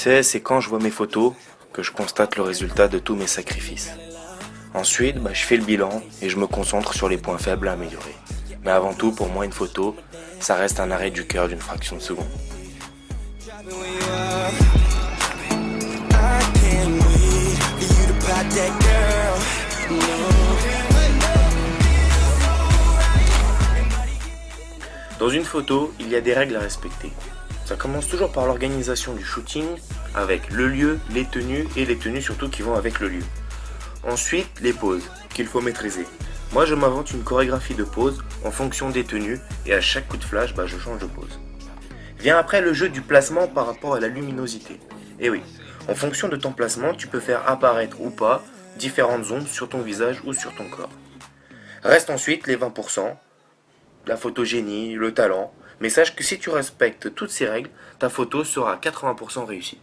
sais, c'est quand je vois mes photos que je constate le résultat de tous mes sacrifices. Ensuite, je fais le bilan et je me concentre sur les points faibles à améliorer. Mais avant tout, pour moi, une photo, ça reste un arrêt du cœur d'une fraction de seconde. Dans une photo, il y a des règles à respecter. Ça commence toujours par l'organisation du shooting, avec le lieu, les tenues et les tenues surtout qui vont avec le lieu. Ensuite, les poses, qu'il faut maîtriser. Moi, je m'invente une chorégraphie de poses en fonction des tenues et à chaque coup de flash, je change de pose. Vient après le jeu du placement par rapport à la luminosité. Et oui, en fonction de ton placement, tu peux faire apparaître ou pas différentes ombres sur ton visage ou sur ton corps. Reste ensuite les 20%, la photogénie, le talent. Mais sache que si tu respectes toutes ces règles, ta photo sera 80% réussite.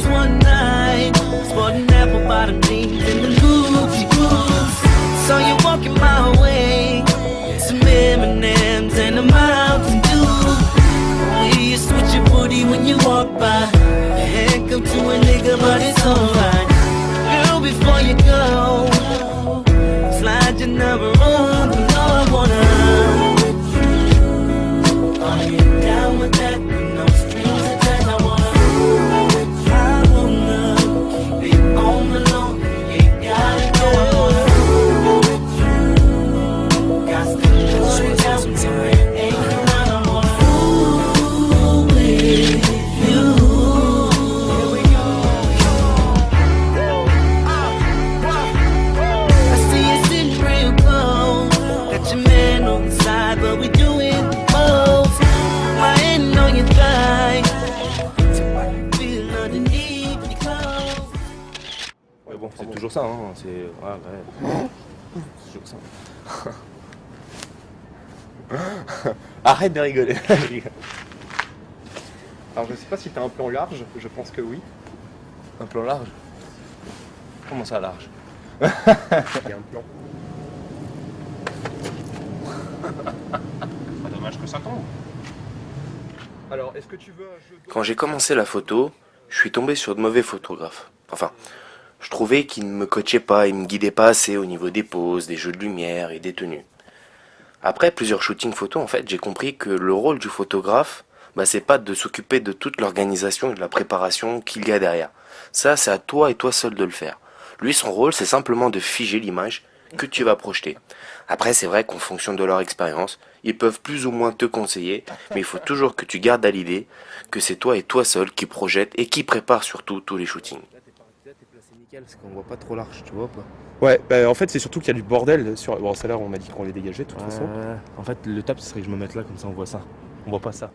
One night, sporting apple bottom jeans in the Gucci grooves. Saw you walking my way, some M&M's and a Mountain Dew. You switch your booty when you walk by. A handcuff to a nigga, but it's alright. Girl, before you go, slide your number on the low. I wanna. Are you down with that? No strings attached. I wanna. Bon, c'est toujours ça, hein. C'est toujours ça. Arrête de rigoler. Alors je sais pas si t'as un plan large, je pense que oui. Un plan large? Comment ça large? Il y a un plan. Pas dommage que ça tombe. Alors est-ce que tu veux un jeu de... Quand j'ai commencé la photo, je suis tombé sur de mauvais photographes. Enfin, je trouvais qu'ils ne me coachaient pas, ils me guidaient pas assez au niveau des poses, des jeux de lumière et des tenues. Après plusieurs shootings photos, en fait, j'ai compris que le rôle du photographe, c'est pas de s'occuper de toute l'organisation et de la préparation qu'il y a derrière. Ça, c'est à toi et toi seul de le faire. Lui, son rôle, c'est simplement de figer l'image que tu vas projeter. Après, c'est vrai qu'en fonction de leur expérience, ils peuvent plus ou moins te conseiller, mais il faut toujours que tu gardes à l'idée que c'est toi et toi seul qui projette et qui prépare surtout tous les shootings. Là, t'es placé nickel, parce qu'on voit pas trop large, tu vois ou pas? Ouais, en fait c'est surtout qu'il y a du bordel sur... Bon, celle-là on m'a dit qu'on les dégageait de toute façon. En fait, le top, ce serait que je me mette là, comme ça on voit ça. On voit pas ça.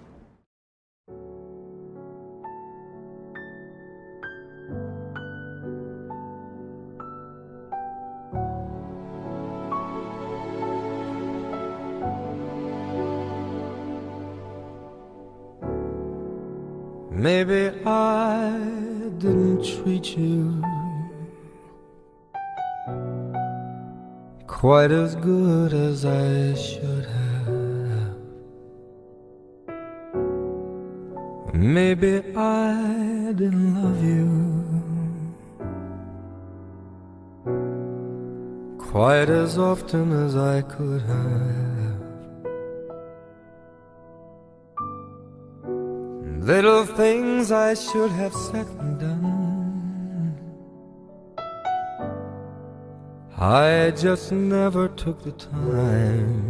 Maybe I didn't treat you quite as good as I should have. Maybe I didn't love you quite as often as I could have. Little things I should have said and done, I just never took the time.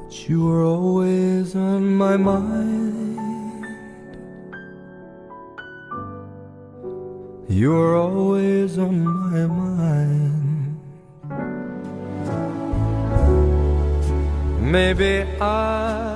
But you were always on my mind. You were always on my mind. Maybe I